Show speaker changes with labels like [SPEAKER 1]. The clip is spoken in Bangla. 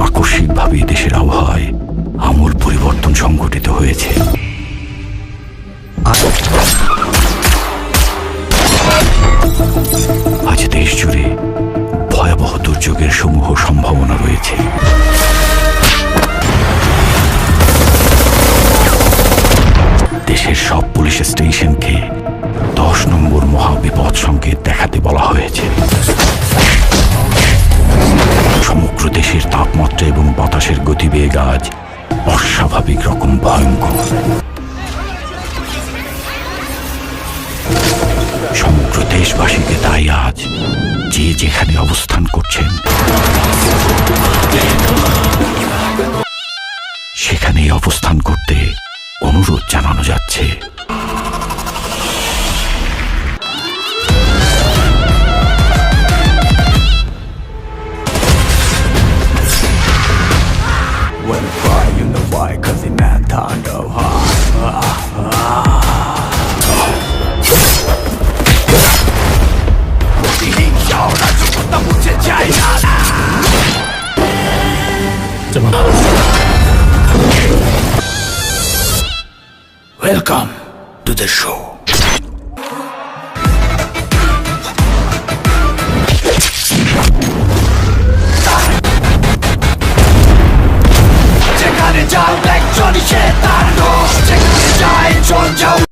[SPEAKER 1] আকস্মিকভাবে দেশের আবহাওয়ায় আমূল পরিবর্তন সংঘটিত হয়েছে। আজ দেশ জুড়ে ভয়াবহ দুর্যোগের সমূহ সম্ভাবনা রয়েছে। দেশের সব পুলিশ স্টেশনকে 10 নম্বর মহাবিপদ সংকেত দেখাতে বলা হয়েছে। সমগ্র দেশের তাপমাত্রা এবং বাতাসের গতিবেগ আজ অস্বাভাবিক রকম ভয়ঙ্কর। সমগ্র দেশবাসীকে তাই আজ যে যেখানে অবস্থান করছেন সেখানেই অবস্থান করতে অনুরোধ জানানো যাচ্ছে। Welcome to the show.